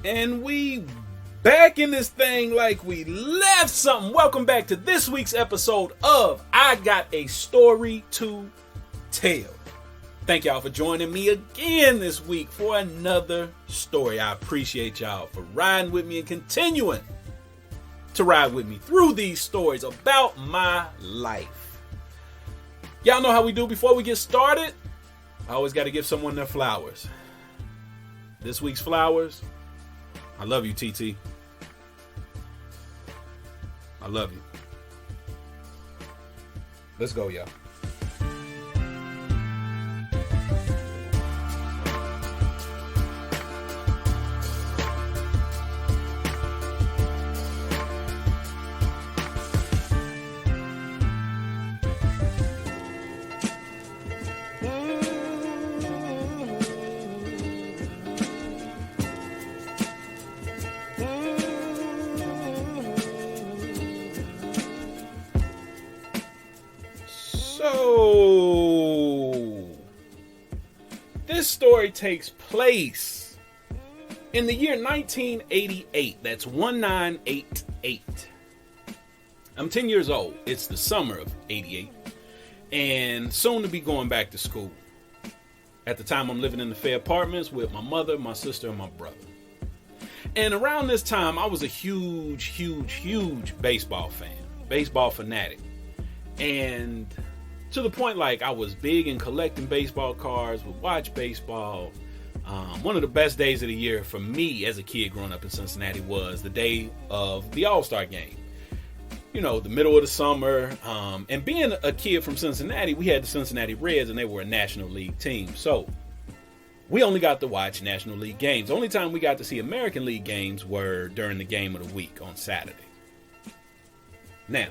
And we back in this thing like we left something. Welcome back to this week's episode of I Got a Story to Tell. Thank y'all for joining me again this week for another story. I appreciate y'all for riding with me and continuing to ride with me through these stories about my life. Y'all know how we do before we get started. I always got to give someone their flowers. This week's flowers, I love you, TT. I love you. Let's go, y'all. This story takes place in the year 1988. That's 1988. I'm 10 years old. It's the summer of 88 and soon to be going back to school. At the time, I'm living in the Fair Apartments with my mother, my sister, and my brother. And around this time, I was a huge baseball fan, baseball fanatic. And to the point, like, I was big in collecting baseball cards, would watch baseball. One of the best days of the year for me as a kid growing up in Cincinnati was the day of the All-Star game. You know, the middle of the summer. And being a kid from Cincinnati, we had the Cincinnati Reds, and they were a National League team. So we only got to watch National League games. The only time we got to see American League games were during the game of the week on Saturday. Now,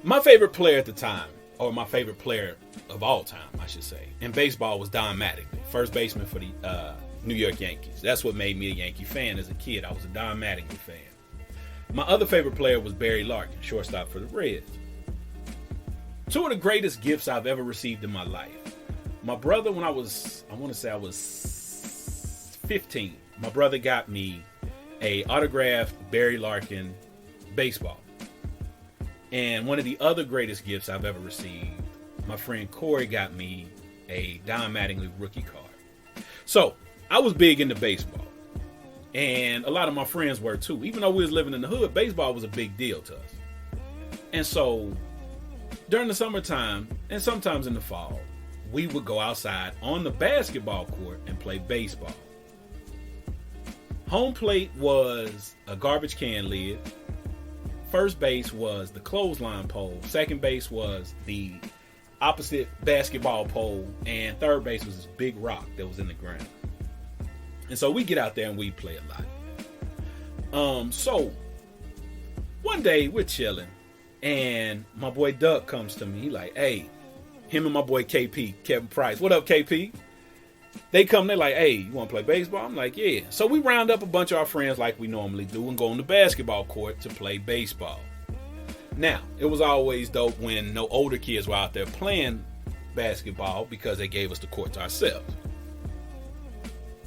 my favorite player at the time, or my favorite player of all time, I should say, in baseball was Don Mattingly, first baseman for the New York Yankees. That's what made me a Yankee fan as a kid. I was a Don Mattingly fan. My other favorite player was Barry Larkin, shortstop for the Reds. Two of the greatest gifts I've ever received in my life. My brother, when I was 15, my brother got me a autographed Barry Larkin baseball. And one of the other greatest gifts I've ever received, my friend Corey got me a Don Mattingly rookie card. So I was big into baseball. And a lot of my friends were too. Even though we was living in the hood, baseball was a big deal to us. And so during the summertime and sometimes in the fall, we would go outside on the basketball court and play baseball. Home plate was a garbage can lid. First base was the clothesline pole. Second base was the opposite basketball pole. And third base was this big rock that was in the ground. And so we get out there and we play a lot. So one day we're chilling and my boy Doug comes to me. He like, hey, him and my boy KP, Kevin Price. What up, KP? They come, they're like, hey, you want to play baseball? I'm like, yeah. So we round up a bunch of our friends like we normally do and go on the basketball court to play baseball. Now, it was always dope when no older kids were out there playing basketball because they gave us the court to ourselves.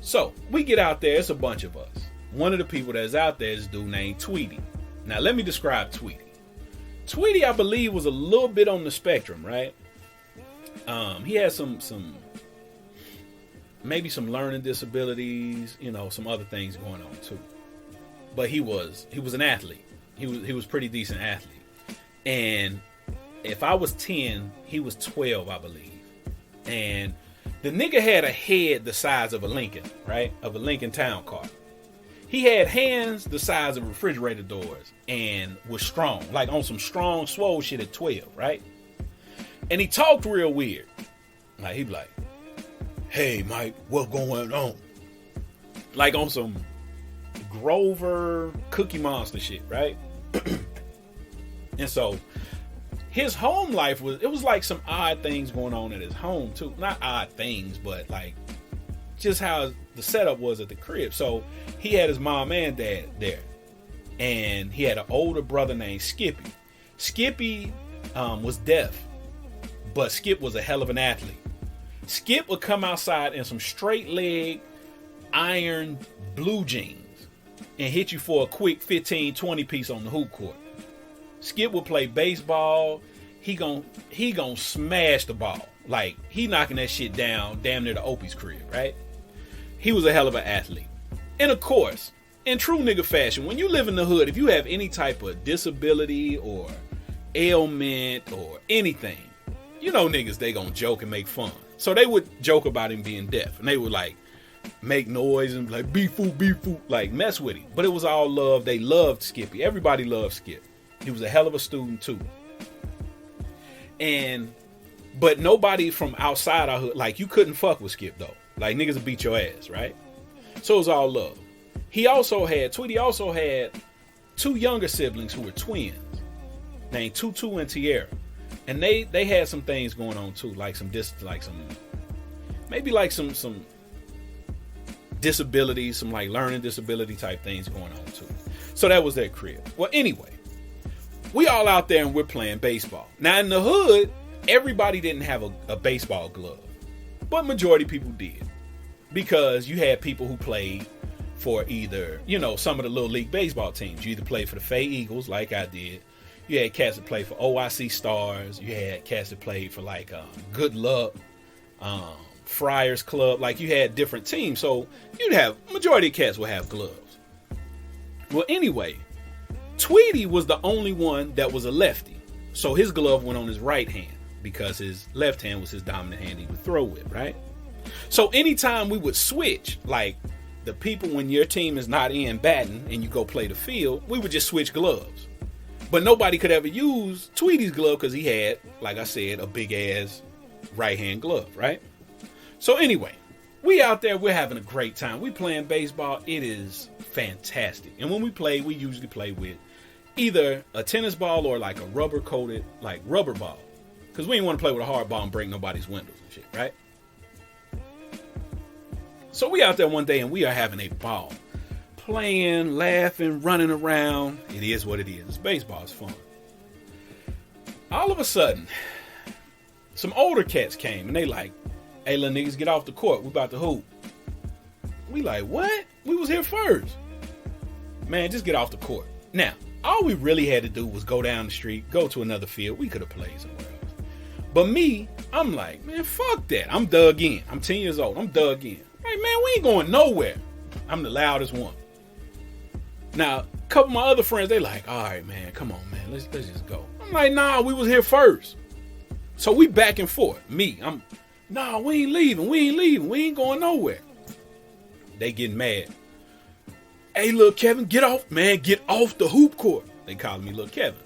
So we get out there, it's a bunch of us. One of the people that's out there is a dude named Tweety. Now, let me describe Tweety. Tweety, I believe, was a little bit on the spectrum, right? He had maybe some learning disabilities, you know, some other things going on too. But he was an athlete. He was pretty decent athlete. And if I was 10, he was 12, I believe. And the nigga had a head the size of a Lincoln, right? Of a Lincoln Town Car. He had hands the size of refrigerator doors and was strong, like on some strong, swole shit at 12, right? And he talked real weird. Like, he'd be like, hey, Mike, what's going on? Like on some Grover Cookie Monster shit, right? And so his home life was like some odd things going on at his home too. Not odd things, but like just how the setup was at the crib. So he had his mom and dad there. And he had an older brother named Skippy. Skippy was deaf, but Skip was a hell of an athlete. Skip would come outside in some straight leg iron blue jeans and hit you for a quick 15, 20 piece on the hoop court. Skip would play baseball. He gon' smash the ball. Like, he knocking that shit down damn near the Opie's crib, right? He was a hell of an athlete. And of course, in true nigga fashion, when you live in the hood, if you have any type of disability or ailment or anything, you know niggas, they gonna joke and make fun. So they would joke about him being deaf. And they would like make noise and like, beef food, like mess with him. But it was all love. They loved Skippy. Everybody loved Skip. He was a hell of a student too. But nobody from outside our hood, like, you couldn't fuck with Skip though. Like, niggas would beat your ass, right? So it was all love. Tweety also had two younger siblings who were twins named Tutu and Tierra. And they had some things going on too, like some disabilities, some like learning disability type things going on too. So that was their crib. Well, anyway, we all out there and we're playing baseball. Now in the hood, everybody didn't have a baseball glove, but majority people did, because you had people who played for either, you know, some of the little league baseball teams. You either played for the Fay Eagles, like I did. You had cats that played for OIC Stars. You had cats that played for like Good Luck, Friars Club. Like, you had different teams. So you'd have, majority of cats would have gloves. Well, anyway, Tweety was the only one that was a lefty. So his glove went on his right hand because his left hand was his dominant hand he would throw with, right? So anytime we would switch, like the people, when your team is not in batting and you go play the field, we would just switch gloves. But nobody could ever use Tweety's glove because he had, like I said, a big ass right hand glove, right? So anyway, we out there, we're having a great time. We playing baseball. It is fantastic. And when we play, we usually play with either a tennis ball or like a rubber coated, like rubber ball. Because we didn't want to play with a hard ball and break nobody's windows and shit, right? So we out there one day and we are having a ball. Playing, laughing, running around. It is what it is. Baseball is fun. All of a sudden, some older cats came and they like, hey, little niggas, get off the court. We about to hoop. We like, what? We was here first. Man, just get off the court. Now, all we really had to do was go down the street, go to another field. We could have played somewhere else. But me, I'm like, man, fuck that. I'm dug in. I'm 10 years old. I'm dug in. Like, man, we ain't going nowhere. I'm the loudest one. Now, a couple of my other friends, they like, all right, man, come on, man, let's just go. I'm like, nah, we was here first. So we back and forth. Nah, we ain't leaving. We ain't going nowhere. They getting mad. Hey, little Kevin, get off the hoop court. They calling me little Kevin.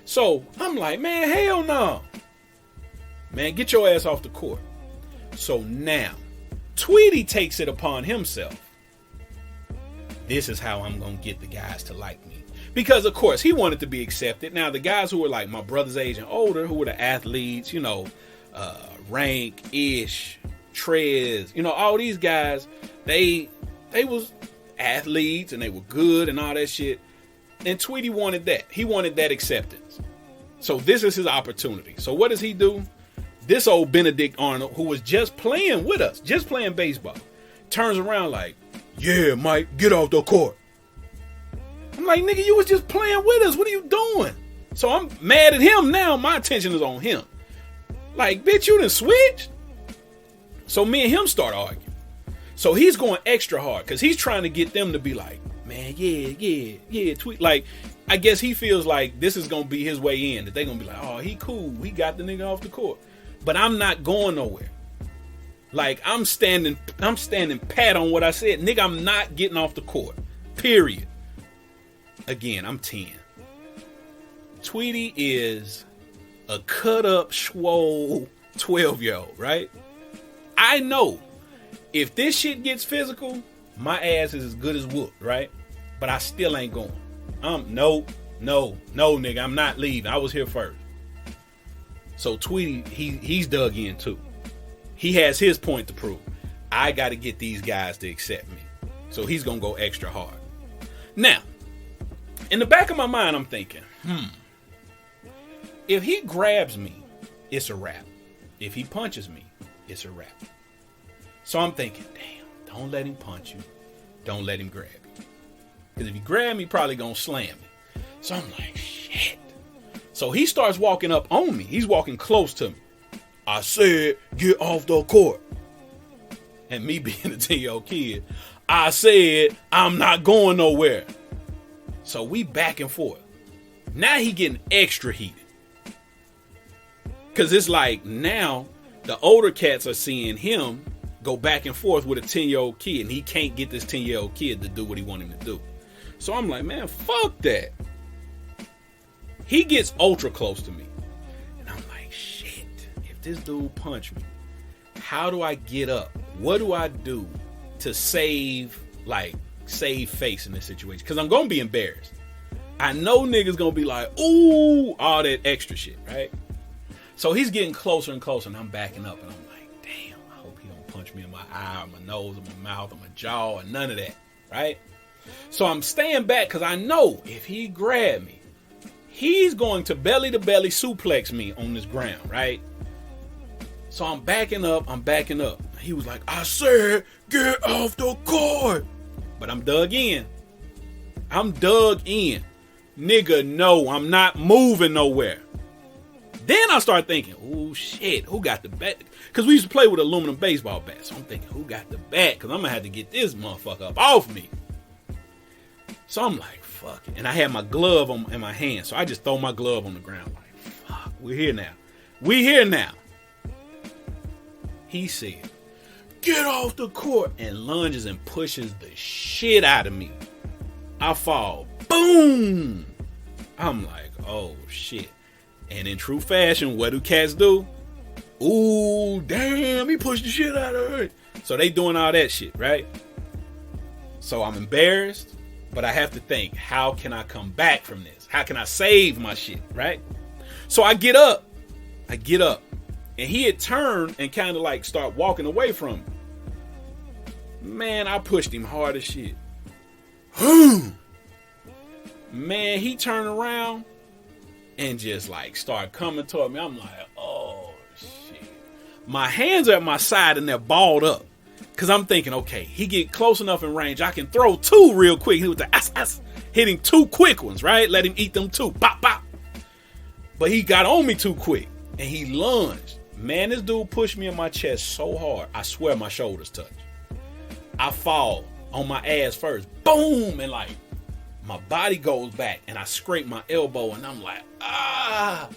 So I'm like, man, hell no. Man, get your ass off the court. So now, Tweety takes it upon himself. This is how I'm going to get the guys to like me. Because, of course, he wanted to be accepted. Now, the guys who were like my brother's age and older, who were the athletes, you know, Rank, Ish, Trez, you know, all these guys, they was athletes and they were good and all that shit. And Tweety wanted that. He wanted that acceptance. So this is his opportunity. So what does he do? This old Benedict Arnold, who was just playing with us, just playing baseball, turns around like, yeah, Mike, get off the court. I'm like, nigga, you was just playing with us. What are you doing? So I'm mad at him now. My attention is on him. Like, bitch, you done switched? So me and him start arguing. So he's going extra hard because he's trying to get them to be like, man, yeah, tweet. Like, I guess he feels like this is going to be his way in. That they're going to be like, oh, he cool. He got the nigga off the court. But I'm not going nowhere. Like, I'm standing pat on what I said. Nigga, I'm not getting off the court. Period. Again, I'm 10. Tweety is a cut up, swole 12-year-old, right? I know if this shit gets physical, my ass is as good as whooped, right? But I still ain't going. No, nigga, I'm not leaving. I was here first. So Tweety, he's dug in too. He has his point to prove. I got to get these guys to accept me. So he's going to go extra hard. Now, in the back of my mind, I'm thinking, if he grabs me, it's a wrap. If he punches me, it's a wrap. So I'm thinking, damn, don't let him punch you. Don't let him grab you. Because if he grab me, he probably gonna slam me. So I'm like, shit. So he starts walking up on me. He's walking close to me. I said, get off the court. And me being a 10-year-old kid, I said, I'm not going nowhere. So we back and forth. Now he getting extra heated. Because it's like now the older cats are seeing him go back and forth with a 10-year-old kid. And he can't get this 10-year-old kid to do what he want him to do. So I'm like, man, fuck that. He gets ultra close to me. And I'm like, shit, if this dude punched me, how do I get up? What do I do to save face in this situation? Because I'm going to be embarrassed. I know niggas going to be like, ooh, all that extra shit, right? So he's getting closer and closer, and I'm backing up, and I'm like, damn, I hope he don't punch me in my eye, or my nose, or my mouth, or my jaw, or none of that, right? So I'm staying back because I know if he grab me, he's going to belly-to-belly suplex me on this ground, right? So I'm backing up. He was like, I said, get off the court. But I'm dug in. Nigga, no, I'm not moving nowhere. Then I start thinking, oh shit, who got the bat? Because we used to play with aluminum baseball bats. So I'm thinking, who got the bat? Because I'm going to have to get this motherfucker up off me. So I'm like, fuck it. And I had my glove in my hand. So I just throw my glove on the ground. Like, fuck, we're here now. He said, get off the court, and lunges and pushes the shit out of me. I fall. Boom. I'm like, oh shit. And in true fashion, what do cats do? Ooh, damn, he pushed the shit out of her. So they doing all that shit, right? So I'm embarrassed, but I have to think, how can I come back from this? How can I save my shit, right? So I get up. And he had turned and kind of like start walking away from me. Man, I pushed him hard as shit. Man, he turned around and just like started coming toward me. I'm like, oh shit. My hands are at my side and they're balled up. Cause I'm thinking, okay, he get close enough in range. I can throw two real quick. He was the hitting two quick ones, right? Let him eat them two. Bop, bop. But he got on me too quick and he lunged. Man, this dude pushed me in my chest so hard, I swear my shoulders touched. I fall on my ass first. Boom! And like, my body goes back and I scrape my elbow and I'm like, ah!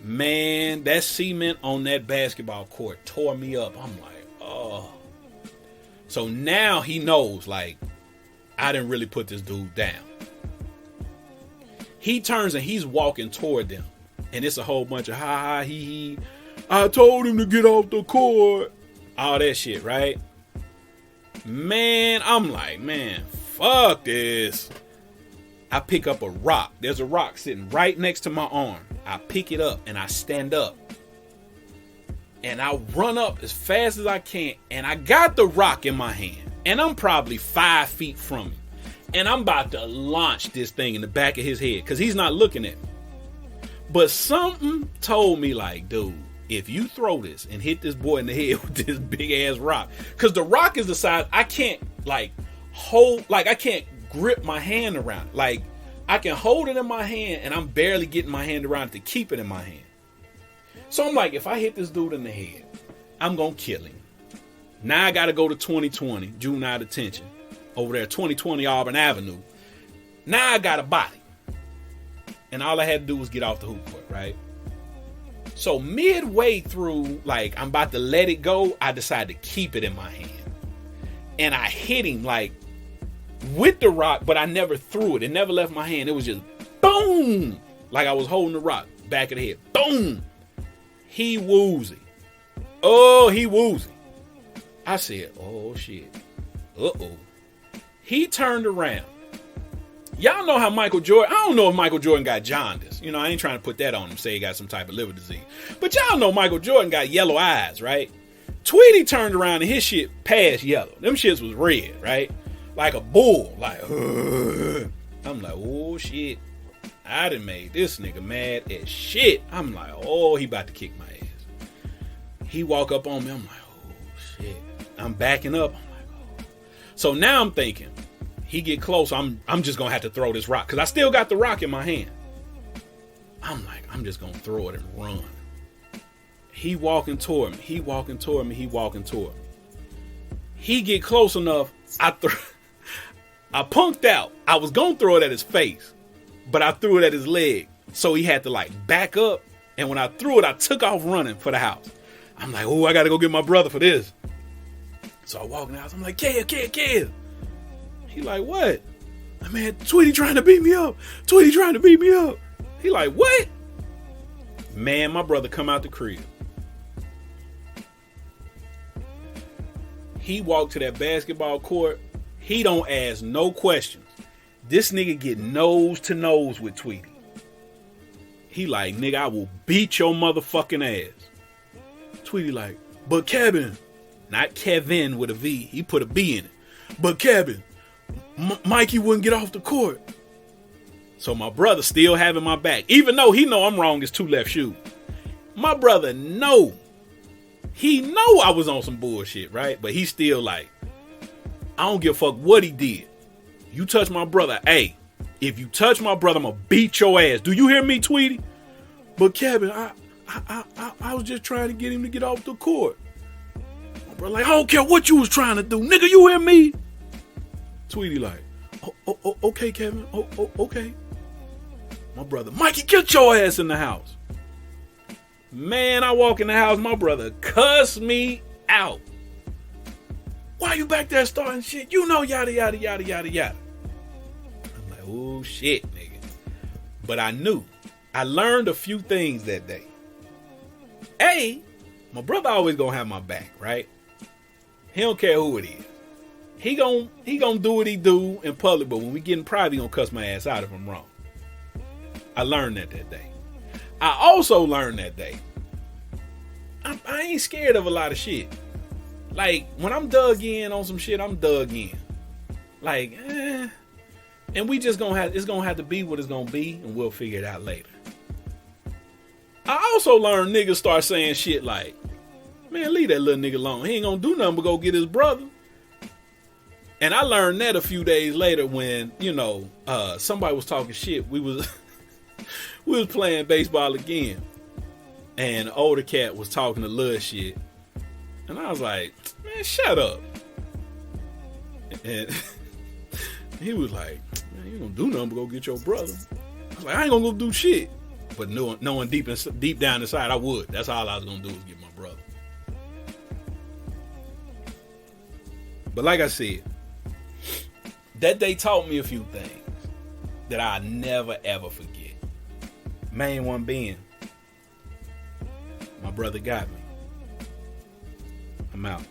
Man, that cement on that basketball court tore me up. I'm like, oh. So now he knows, like, I didn't really put this dude down. He turns and he's walking toward them. And it's a whole bunch of ha, he, he. I told him to get off the court. All that shit, right? Man, I'm like, man, fuck this. I pick up a rock. There's a rock sitting right next to my arm. I pick it up and I stand up. And I run up as fast as I can. And I got the rock in my hand. And I'm probably 5 feet from him. And I'm about to launch this thing in the back of his head. Because he's not looking at me. But something told me, like, dude, if you throw this and hit this boy in the head with this big ass rock, because the rock is the size, I can't like hold, like I can't grip my hand around it. Like I can hold it in my hand and I'm barely getting my hand around it to keep it in my hand. So I'm like, if I hit this dude in the head, I'm going to kill him. Now I got to go to 2020, juvenile detention, over there, 2020 Auburn Avenue. Now I got a body. And all I had to do was get off the hoop court, right? So midway through, like, I'm about to let it go, I decided to keep it in my hand. And I hit him, like, with the rock, but I never threw it. It never left my hand. It was just boom! Like I was holding the rock, back of the head. Boom! He woozy. Oh, he woozy. I said, oh, shit. Uh-oh. He turned around. Y'all know how Michael Jordan, I don't know if Michael Jordan got jaundice. You know, I ain't trying to put that on him, say he got some type of liver disease. But y'all know Michael Jordan got yellow eyes, right? Tweety turned around and his shit passed yellow. Them shits was red, right? Like a bull. Like, I'm like, oh, shit. I done made this nigga mad as shit. I'm like, oh, he about to kick my ass. He walk up on me. I'm like, oh, shit. I'm backing up. I'm like, oh. So now I'm thinking, He get close. I'm just gonna have to throw this rock because I still got the rock in my hand. I'm like, I'm just gonna throw it and run. He walking toward me. He walking toward me. He walking toward me. He get close enough. I punked out. I was gonna throw it at his face, but I threw it at his leg. So he had to like back up. And when I threw it, I took off running for the house. I'm like, oh, I gotta go get my brother for this. So I walk in the house. I'm like, Kev. He like, what? Man, Tweety trying to beat me up. Tweety trying to beat me up. He like, what? Man, my brother come out the crib. He walked to that basketball court. He don't ask no questions. This nigga get nose to nose with Tweety. He like, nigga, I will beat your motherfucking ass. Tweety like, but Kevin, not Kevin with a V. He put a B in it. But Kevin, Mikey wouldn't get off the court. So my brother still having my back. Even though he know I'm wrong, it's 2 left shoes. My brother know. He know I was on some bullshit, right? But he still like, I don't give a fuck what he did. You touch my brother, hey, if you touch my brother, I'm gonna beat your ass. Do you hear me, Tweety? But Kevin, I was just trying to get him to get off the court. My brother like, I don't care what you was trying to do. Nigga, you hear me? Tweety like, okay, Kevin. Okay. My brother, Mikey, get your ass in the house. Man, I walk in the house, my brother cuss me out. Why you back there starting shit? You know, yada, yada, yada, yada, yada. I'm like, oh, shit, nigga. But I knew. I learned a few things that day. A, my brother always gonna have my back, right? He don't care who it is. He gonna do what he do in public, but when we get in private, he gonna cuss my ass out if I'm wrong. I learned that day. I also learned that day, I ain't scared of a lot of shit. Like, when I'm dug in on some shit, I'm dug in. Like, and we just it's gonna have to be what it's gonna be, and we'll figure it out later. I also learned niggas start saying shit like, man, leave that little nigga alone. He ain't gonna do nothing but go get his brother. And I learned that a few days later when, somebody was talking shit. We was playing baseball again. And the older cat was talking a little shit. And I was like, man, shut up. And he was like, man, you ain't gonna do nothing but go get your brother. I was like, I ain't gonna go do shit. But knowing deep down inside, I would. That's all I was gonna do was get my brother. But like I said, that day taught me a few things that I'll never ever forget. Main one being, my brother got me. I'm out.